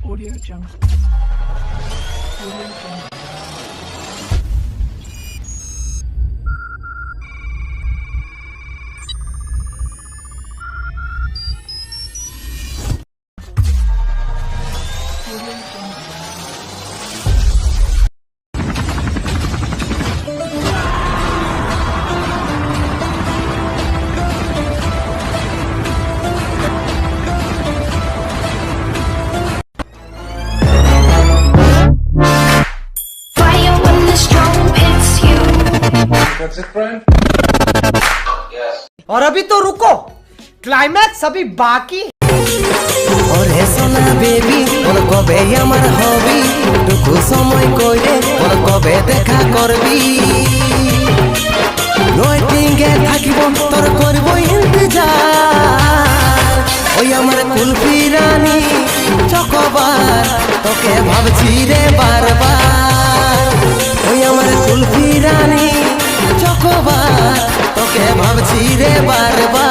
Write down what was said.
Audio Jungle. That's it, friend? Yes. और अभी तो रुको, क्लाइमैक्स अभी बाकी। और हे सोना बेबी बोल कबे আমার হবি টুকু সময় কইরে বল কবে দেখা করবি ওয়েটিং এ থাকিব তোর করব ইন্তজার ওই আমার কুলফি রানী চকবার তোকে ভাবছি রে বারবার ওই আমার কুলফি রানী চকবার তোকে ভাবছি রে বারবার